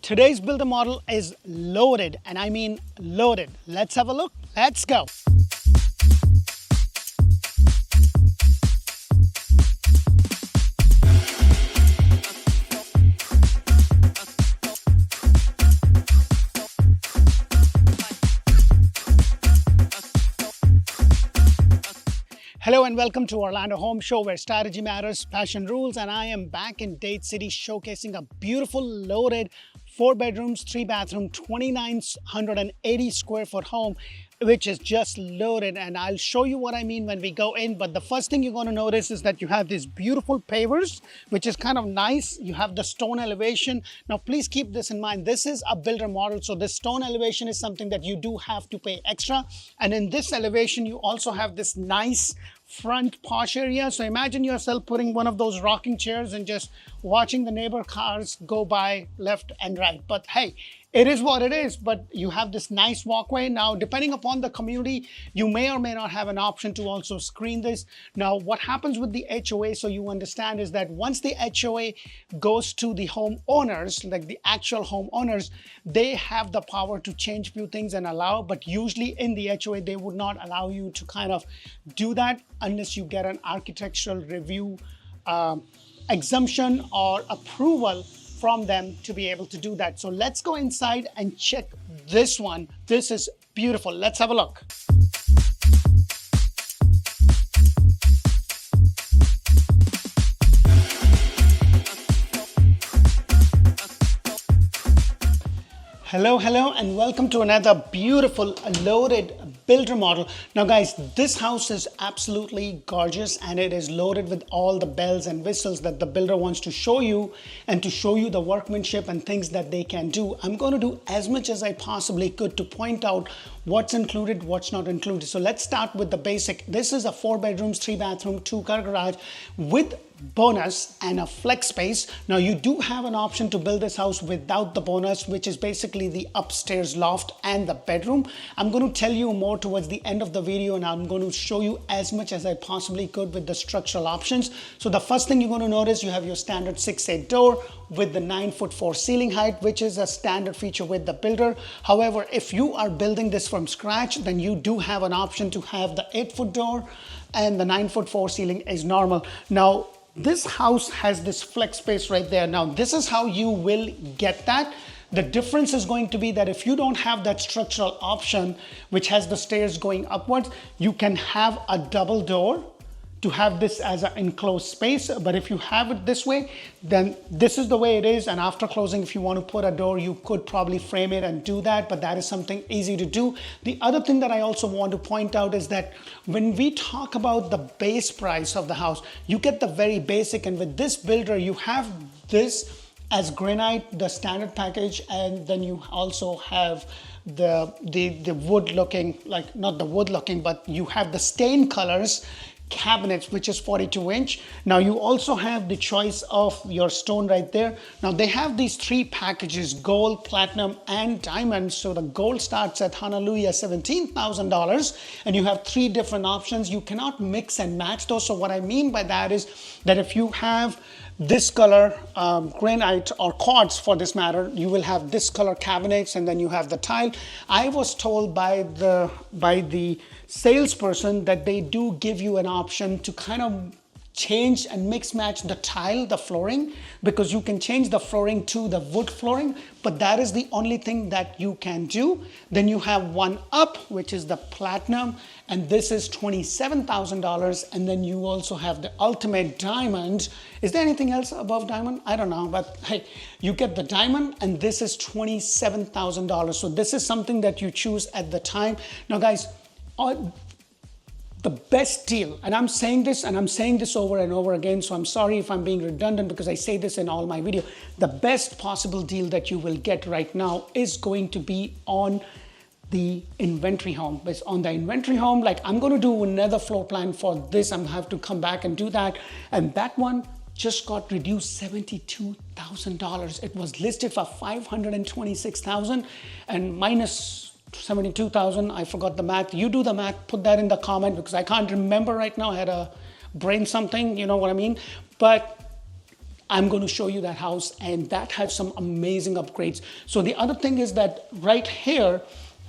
Today's builder model is loaded, and I mean loaded. Let's have a look. Let's go. Hello and welcome to Orlando Home Show, where strategy matters, passion rules, and I am back in Dade City showcasing a beautiful loaded 4 bedrooms, 3 bathroom, 2,980 square foot home, which is just loaded. And I'll show you what I mean when we go in. But the first thing you're going to notice is that you have these beautiful pavers, which is kind of nice. You have the stone elevation. Now, please keep this in mind. This is a builder model, so this stone elevation is something that you do have to pay extra. And in this elevation, you also have this nice front porch area. So imagine yourself putting one of those rocking chairs and just watching the neighbor cars go by left and right. But hey, it is what it is, but you have this nice walkway. Now, depending upon the community, you may or may not have an option to also screen this. Now, what happens with the HOA, so you understand, is that once the HOA goes to the homeowners, like the actual homeowners, they have the power to change a few things and allow, but usually in the HOA, they would not allow you to kind of do that unless you get an architectural review exemption or approval from them to be able to do that. So let's go inside and check this one. This is beautiful. Let's have a look. Hello, and welcome to another beautiful loaded builder model. Now guys, this house is absolutely gorgeous, and it is loaded with all the bells and whistles that the builder wants to show you, and to show you the workmanship and things that they can do. I'm going to do as much as I possibly could to point out what's included, what's not included. So let's start with the basic. This is a 4 bedrooms, 3 bathroom, 2-car garage with bonus and a flex space. Now you do have an option to build this house without the bonus, which is basically the upstairs loft and the bedroom. I'm going to tell you more towards the end of the video, and I'm going to show you as much as I possibly could with the structural options. So the first thing you're going to notice, you have your standard 6'8" door with the 9'4" ceiling height, which is a standard feature with the builder. However, if you are building this from scratch, then you do have an option to have the 8-foot door, and the 9'4" ceiling is normal. Now, this house has this flex space right there. Now, this is how you will get that. The difference is going to be that if you don't have that structural option, which has the stairs going upwards, you can have a double door to have this as an enclosed space. But if you have it this way, then this is the way it is. And after closing, if you want to put a door, you could probably frame it and do that, but that is something easy to do. The other thing that I also want to point out is that when we talk about the base price of the house, you get the very basic. And with this builder, you have this as granite, the standard package, and then you also have the wood looking, like not the wood looking, but you have the stain colors cabinets, which is 42-inch. Now you also have the choice of your stone right there. Now they have these 3 packages: gold, platinum, and diamond. So the gold starts at hallelujah $17,000, and you have 3 different options. You cannot mix and match those. So what I mean by that is that if you have this color granite or quartz for this matter, you will have this color cabinets, and then you have the tile. I was told by the salesperson that they do give you an option to kind of change and mix match the tile, the flooring, because you can change the flooring to the wood flooring, but that is the only thing that you can do. Then you have one up, which is the platinum, and this is $27,000. And then you also have the ultimate diamond. Is there anything else above diamond? I don't know, but hey, you get the diamond, and this is $27,000. So this is something that you choose at the time. Now guys, the best deal, and I'm saying this over and over again, so I'm sorry if I'm being redundant because I say this in all my video. The best possible deal that you will get right now is going to be on the inventory home. It's on the inventory home. Like, I'm going to do another floor plan for this. I'm going to have to come back and do that. And that one just got reduced $72,000. It was listed for $526,000 and minus 72,000. I forgot the math. You do the math, put that in the comment because I can't remember right now. I had a brain something, you know what I mean? But I'm going to show you that house, and that has some amazing upgrades. So the other thing is that right here,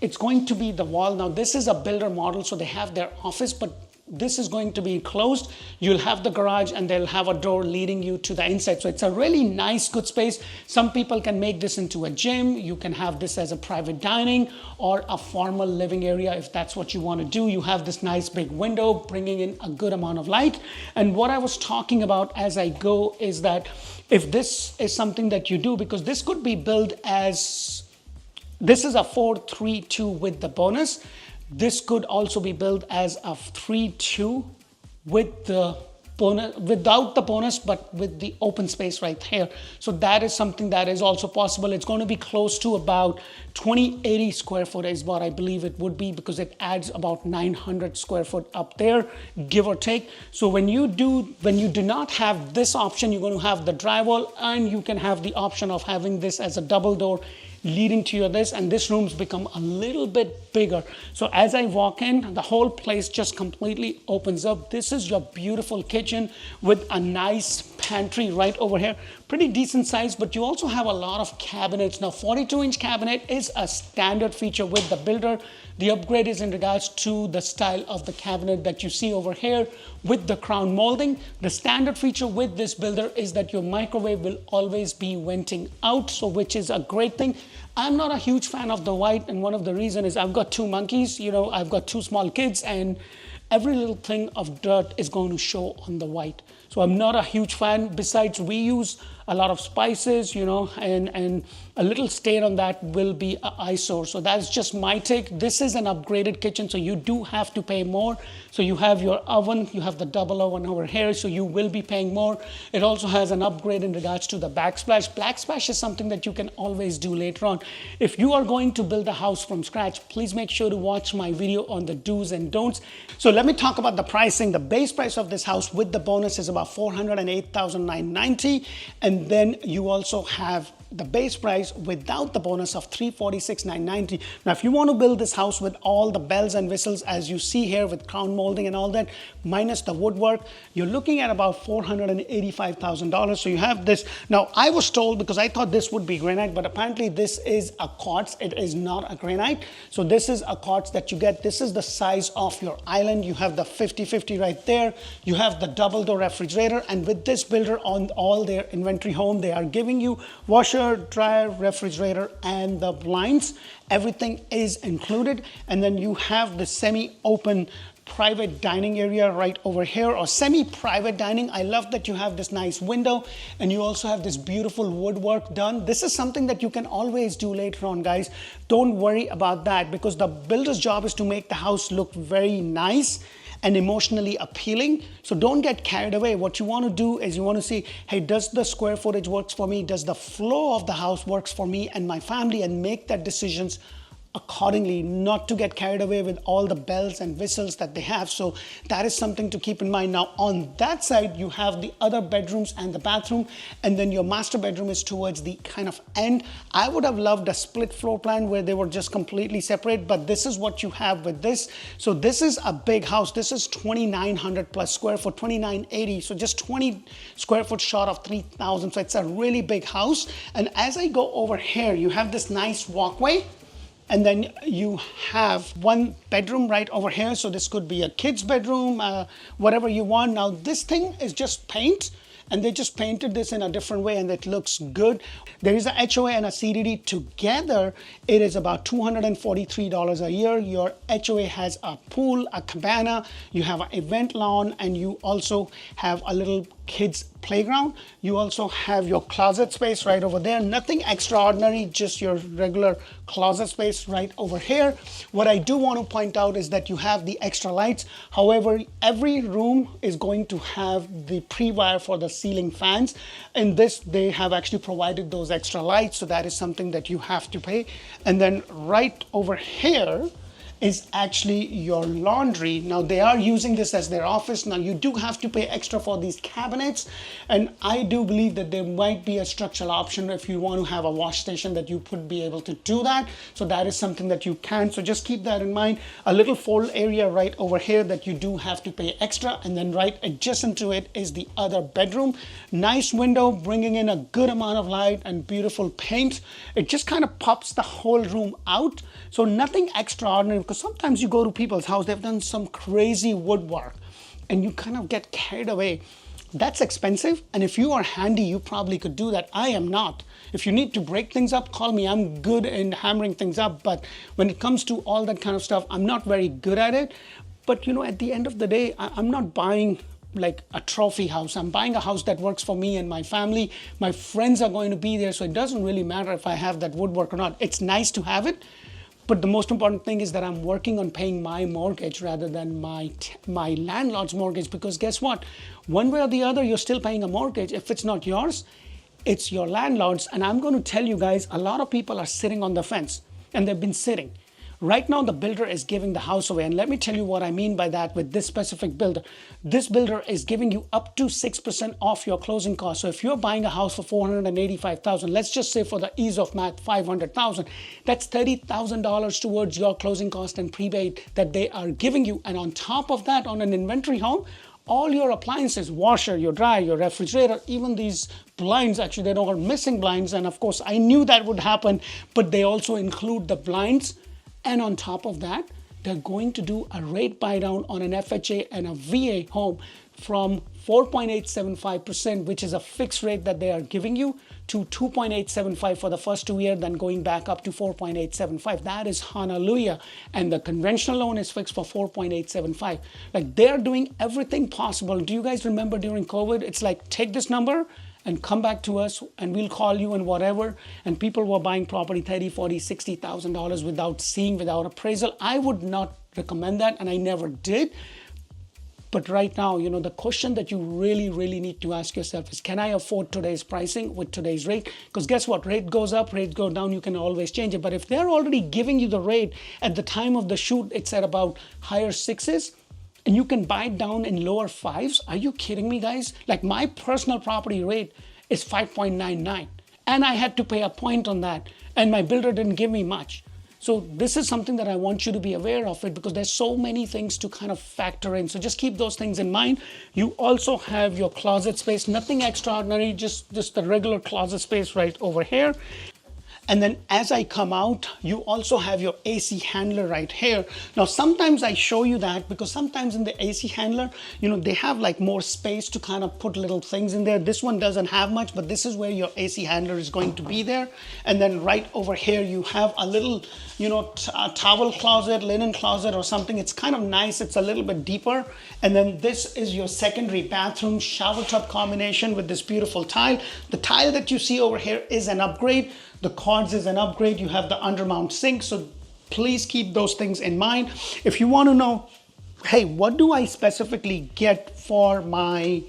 it's going to be the wall. Now this is a builder model, so they have their office, but this is going to be closed. You'll have the garage and they'll have a door leading you to the inside. So it's a really nice, good space. Some people can make this into a gym. You can have this as a private dining or a formal living area if that's what you want to do. You have this nice big window bringing in a good amount of light. And what I was talking about as I go is that if this is something that you do, because this could be billed as, this is a 432 with the bonus. This could also be billed as a 3-2 with the bonus, without the bonus, but with the open space right here. So that is something that is also possible. It's going to be close to about 2080 square foot is what I believe it would be, because it adds about 900 square foot up there, give or take. So when you do not have this option, you're going to have the drywall, and you can have the option of having this as a double door leading to your this, and this room's become a little bit bigger. So as I walk in, the whole place just completely opens up. This is your beautiful kitchen with a nice pantry right over here. Pretty decent size, but you also have a lot of cabinets. Now 42-inch cabinet is a standard feature with the builder. The upgrade is in regards to the style of the cabinet that you see over here with the crown molding. The standard feature with this builder is that your microwave will always be venting out, so which is a great thing. I'm not a huge fan of the white, and one of the reasons is I've got 2 monkeys, I've got 2 small kids, and every little thing of dirt is going to show on the white. So I'm not a huge fan. Besides, we use a lot of spices, and a little stain on that will be an eyesore. So that's just my take. This is an upgraded kitchen, so you do have to pay more. So you have your oven, you have the double oven over here, so you will be paying more. It also has an upgrade in regards to the backsplash. Backsplash is something that you can always do later on. If you are going to build a house from scratch, please make sure to watch my video on the do's and don'ts. So let me talk about the pricing. The base price of this house with the bonus is about $408,990, and then you also have the base price without the bonus of $346,990. Now, if you want to build this house with all the bells and whistles as you see here with crown molding and all that, minus the woodwork, you're looking at about $485,000. So you have this. Now, I was told, because I thought this would be granite, but apparently this is a quartz. It is not a granite. So this is a quartz that you get. This is the size of your island. You have the 50-50 right there. You have the double door refrigerator. And with this builder on all their inventory home, they are giving you washer, dryer, refrigerator, and the blinds. Everything is included. And then you have the semi-open private dining area right over here, or semi-private dining. I love that you have this nice window, and you also have this beautiful woodwork done. This is something that you can always do later on, guys. Don't worry about that, because the builder's job is to make the house look very nice and emotionally appealing. So don't get carried away. What you want to do is you want to see, hey, does the square footage works for me? Does the flow of the house works for me and my family? And make that decisions accordingly, not to get carried away with all the bells and whistles that they have. So that is something to keep in mind. Now on that side, you have the other bedrooms and the bathroom, and then your master bedroom is towards the kind of end. I would have loved a split floor plan where they were just completely separate, but this is what you have with this. So this is a big house. This is 2,900 plus square foot, 2,980. So just 20 square foot short of 3,000. So it's a really big house. And as I go over here, you have this nice walkway. And then you have one bedroom right over here. So this could be a kid's bedroom, whatever you want. Now this thing is just paint, and they just painted this in a different way, and it looks good. There is a HOA and a CDD together. It is about $243 a year. Your HOA has a pool, a cabana, you have an event lawn, and you also have a little kids playground. You also have your closet space right over there. Nothing extraordinary, just your regular closet space right over here. What I do want to point out is that you have the extra lights. However, every room is going to have the pre-wire for the ceiling fans. In this, they have actually provided those extra lights, so that is something that you have to pay. And then right over here is actually your laundry. Now they are using this as their office. Now you do have to pay extra for these cabinets, and I do believe that there might be a structural option if you want to have a wash station that you could be able to do that. So that is something that you can. So just keep that in mind. A little fold area right over here that you do have to pay extra, and then right adjacent to it is the other bedroom. Nice window bringing in a good amount of light and beautiful paint. It just kind of pops the whole room out. So nothing extraordinary, because sometimes you go to people's house, they've done some crazy woodwork and you kind of get carried away. That's expensive, and if you are handy, you probably could do that. I am not. If you need to break things up, call me. I'm good in hammering things up, but when it comes to all that kind of stuff, I'm not very good at it. But you know, at the end of the day, I'm not buying like a trophy house. I'm buying a house that works for me and my family. My friends are going to be there, so it doesn't really matter if I have that woodwork or not. It's nice to have it, but the most important thing is that I'm working on paying my mortgage rather than my landlord's mortgage, because guess what? One way or the other, you're still paying a mortgage. If it's not yours, it's your landlord's. And I'm going to tell you guys, a lot of people are sitting on the fence, and they've been sitting. Right now, the builder is giving the house away. And let me tell you what I mean by that with this specific builder. This builder is giving you up to 6% off your closing costs. So if you're buying a house for $485,000, let's just say for the ease of math, $500,000, that's $30,000 towards your closing cost and prepaid that they are giving you. And on top of that, on an inventory home, all your appliances, washer, your dryer, your refrigerator, even these blinds, actually they don't are missing blinds. And of course, I knew that would happen, but they also include the blinds. And on top of that, they're going to do a rate buy down on an FHA and a VA home from 4.875%, which is a fixed rate that they are giving you, to 2.875 for the first 2 years, then going back up to 4.875. That is hallelujah. And the conventional loan is fixed for 4.875. Like, they're doing everything possible. Do you guys remember during COVID? It's like, take this number and come back to us and we'll call you and whatever. And people were buying property $30,000, $40,000, $60,000 without seeing, without appraisal. I would not recommend that, and I never did. But right now, you know, the question that you really, really need to ask yourself is, can I afford today's pricing with today's rate? Because guess what? Rate goes up, rate goes down, you can always change it. But if they're already giving you the rate at the time of the shoot, it's at about higher sixes, and you can buy it down in lower fives. Are you kidding me, guys? Like, my personal property rate is 5.99, and I had to pay a point on that, and my builder didn't give me much. So this is something that I want you to be aware of it, because there's so many things to kind of factor in. So just keep those things in mind. You also have your closet space, nothing extraordinary, just the regular closet space right over here. And then as I come out, you also have your AC handler right here. Now, sometimes I show you that because sometimes in the AC handler, you know, they have like more space to kind of put little things in there. This one doesn't have much, but this is where your AC handler is going to be there. And then right over here, you have a little, you know, towel closet, linen closet or something. It's kind of nice. It's a little bit deeper. And then this is your secondary bathroom shower tub combination with this beautiful tile. The tile that you see over here is an upgrade. The quartz is an upgrade. You have the undermount sink. So please keep those things in mind. If you want to know, hey, what do I specifically get for my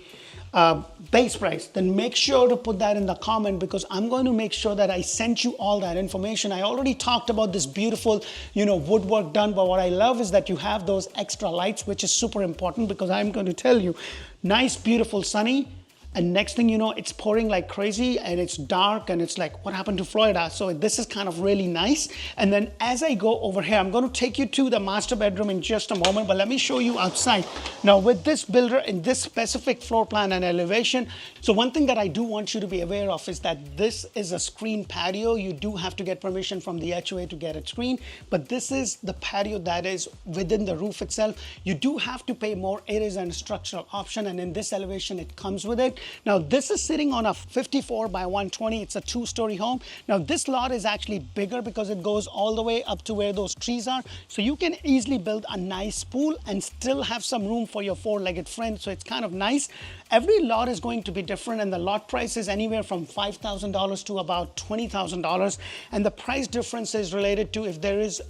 base price, then make sure to put that in the comment, because I'm going to make sure that I sent you all that information. I already talked about this beautiful, you know, woodwork done, but what I love is that you have those extra lights, which is super important, because I'm going to tell you, nice, beautiful, sunny. And next thing you know, it's pouring like crazy and it's dark and it's like, what happened to Florida? So this is kind of really nice. And then as I go over here, I'm going to take you to the master bedroom in just a moment, but let me show you outside. Now with this builder in this specific floor plan and elevation, so one thing that I do want you to be aware of is that this is a screen patio. You do have to get permission from the HOA to get it screened, but this is the patio that is within the roof itself. You do have to pay more. It is a structural option, and in this elevation, it comes with it. Now this is sitting on a 54 by 120. It's a 2-story home. Now this lot is actually bigger because it goes all the way up to where those trees are. So you can easily build a nice pool and still have some room for your 4-legged friend. So it's kind of nice. Every lot is going to be different, and the lot price is anywhere from $5,000 to about $20,000. And the price difference is related to if there is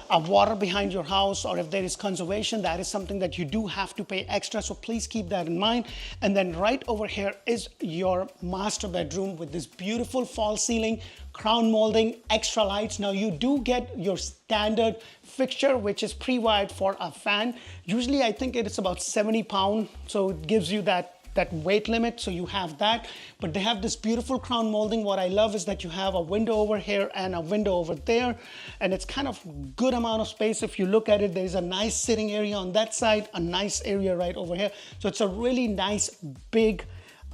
water behind your house, or if there is conservation, that is something that you do have to pay extra. So please keep that in mind. And then right over here is your master bedroom with this beautiful false ceiling, crown molding, extra lights. Now you do get your standard fixture, which is pre-wired for a fan. Usually I think it is about 70 pounds, so it gives you that weight limit, so you have that. But they have this beautiful crown molding. What I love is that you have a window over here and a window over there, and it's kind of good amount of space. If you look at it, there's a nice sitting area on that side, a nice area right over here. So it's a really nice big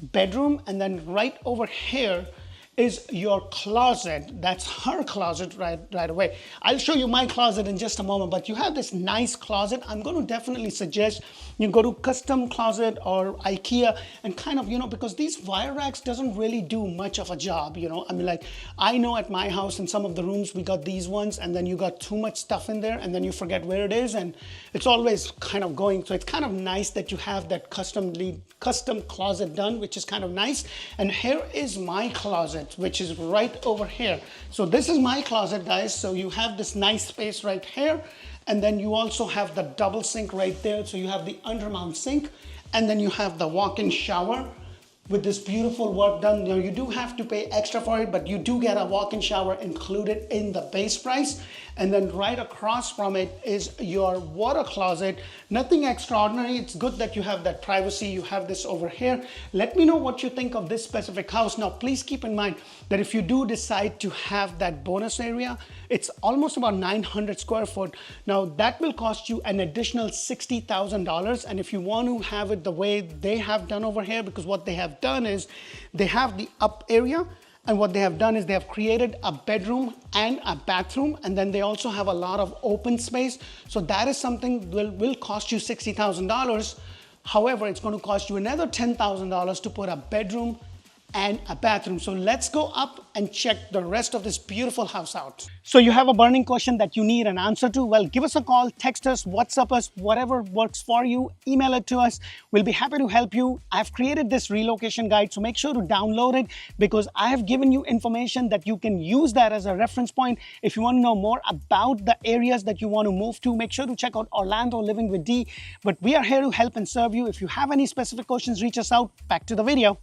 bedroom. And then right over here is your closet. That's her closet right away. I'll show you my closet in just a moment, but you have this nice closet. I'm going to definitely suggest you go to custom closet or IKEA and kind of, because these wire racks doesn't really do much of a job, I mean, like, I know at my house in some of the rooms we got these ones, and then you got too much stuff in there and then you forget where it is, and it's always kind of going. So it's kind of nice that you have that custom closet done, which is kind of nice. And here is my closet, which is right over here. So this is my closet, guys. So you have this nice space right here, and then you also have the double sink right there. So you have the undermount sink, and then you have the walk-in shower with this beautiful work done. You do have to pay extra for it, but you do get a walk-in shower included in the base price. And then right across from it is your water closet. Nothing extraordinary. It's good that you have that privacy. You have this over here. Let me know what you think of this specific house. Now, please keep in mind that if you do decide to have that bonus area, it's almost about 900 square foot. Now, that will cost you an additional $60,000. And if you want to have it the way they have done over here, because what they have done is they have the up area, and what they have done is they have created a bedroom and a bathroom, and then they also have a lot of open space. So that is something will cost you $60,000. However, it's going to cost you another $10,000 to put a bedroom and a bathroom. So let's go up and check the rest of this beautiful house out. So you have a burning question that you need an answer to? Well, give us a call, text us, WhatsApp us, whatever works for you, email it to us. We'll be happy to help you. I've created this relocation guide, so make sure to download it, because I have given you information that you can use that as a reference point. If you want to know more about the areas that you want to move to, make sure to check out Orlando Living with D. But we are here to help and serve you. If you have any specific questions, reach us out. Back to the video.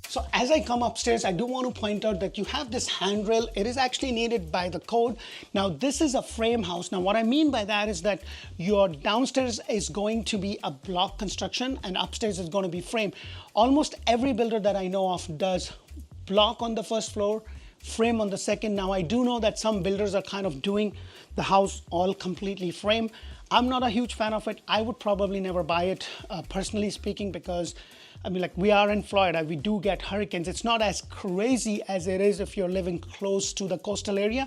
So as I come upstairs, I do want to point out that you have this handrail. It is actually needed by the code. Now, this is a frame house. Now, what I mean by that is that your downstairs is going to be a block construction and upstairs is going to be frame. Almost every builder that I know of does block on the first floor, frame on the second. Now, I do know that some builders are kind of doing the house all completely frame. I'm not a huge fan of it. I would probably never buy it, personally speaking, because I mean, like, we are in Florida, we do get hurricanes. It's not as crazy as it is if you're living close to the coastal area,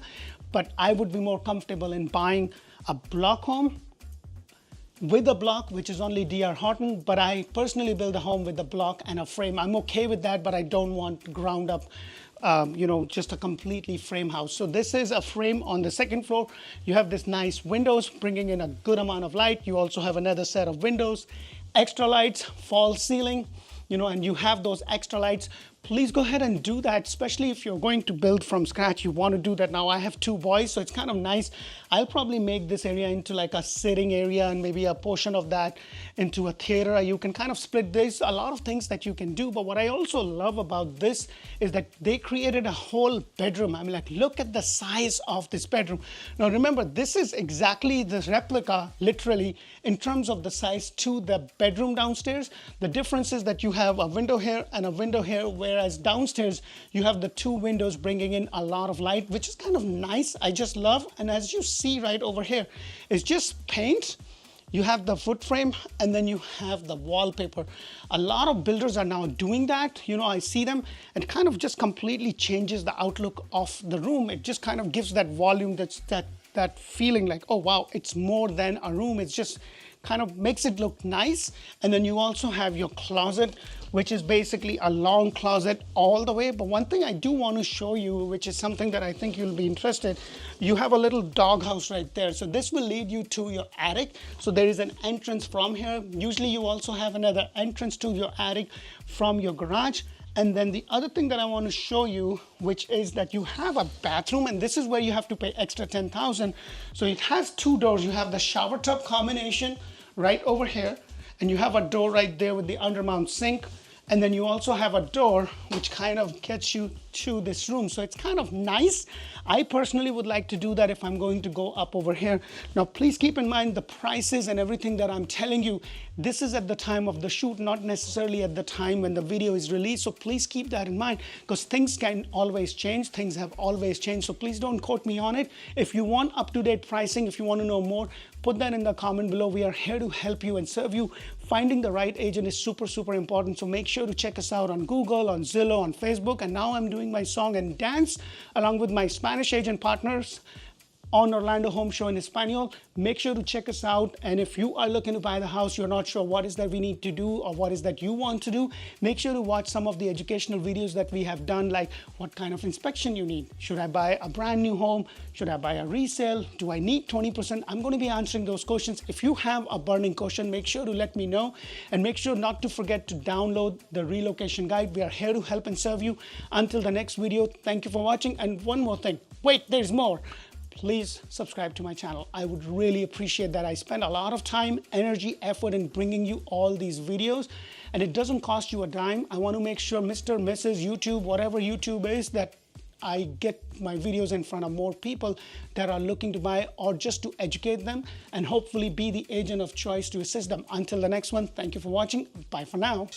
but I would be more comfortable in buying a block home with a block, which is only D.R. Horton, but I personally build a home with a block and a frame. I'm okay with that, but I don't want ground up, just a completely frame house. So this is a frame on the second floor. You have this nice windows bringing in a good amount of light. You also have another set of windows, extra lights, false ceiling, and you have those extra lights. Please go ahead and do that, especially if you're going to build from scratch. You want to do that. Now, I have two boys, so it's kind of nice. I'll probably make this area into like a sitting area and maybe a portion of that into a theater. You can kind of split this. A lot of things that you can do. But what I also love about this is that they created a whole bedroom. I mean, like, look at the size of this bedroom. Now, remember, this is exactly the replica, literally, in terms of the size to the bedroom downstairs. The difference is that you have a window here and a window here, whereas downstairs you have the two windows bringing in a lot of light, which is kind of nice. I just love. And as you see right over here, it's just paint. You have the foot frame, and then you have the wallpaper. A lot of builders are now doing that. I see them, and it kind of just completely changes the outlook of the room. It just kind of gives that volume, that feeling like, oh wow, it's more than a room. It's just kind of makes it look nice. And then you also have your closet, which is basically a long closet all the way. But one thing I do want to show you, which is something that I think you'll be interested, you have a little doghouse right there. So this will lead you to your attic. So there is an entrance from here. Usually you also have another entrance to your attic from your garage. And then the other thing that I want to show you, which is that you have a bathroom, and this is where you have to pay extra $10,000. So it has two doors. You have the shower tub combination right over here, and you have a door right there with the undermount sink. And then you also have a door which kind of gets you to this room. So it's kind of nice. I personally would like to do that if I'm going to go up over here. Now, please keep in mind the prices and everything that I'm telling you. This is at the time of the shoot, not necessarily at the time when the video is released. So please keep that in mind, because things can always change. Things have always changed. So please don't quote me on it. If you want up-to-date pricing, if you want to know more, put that in the comment below. We are here to help you and serve you. Finding the right agent is super, super important. So make sure to check us out on Google, on Zillow, on Facebook. And now I'm doing my song and dance along with my Spanish agent partners on Orlando Home Show in Espanol. Make sure to check us out. And if you are looking to buy the house, you're not sure what is that we need to do or what is that you want to do, make sure to watch some of the educational videos that we have done, like what kind of inspection you need. Should I buy a brand new home? Should I buy a resale? Do I need 20%? I'm going to be answering those questions. If you have a burning question, make sure to let me know, and make sure not to forget to download the relocation guide. We are here to help and serve you. Until the next video, thank you for watching. And one more thing, wait, there's more. Please subscribe to my channel. I would really appreciate that. I spend a lot of time, energy, effort in bringing you all these videos, and it doesn't cost you a dime. I want to make sure Mr., Mrs., YouTube, whatever YouTube is, that I get my videos in front of more people that are looking to buy, or just to educate them and hopefully be the agent of choice to assist them. Until the next one, thank you for watching. Bye for now.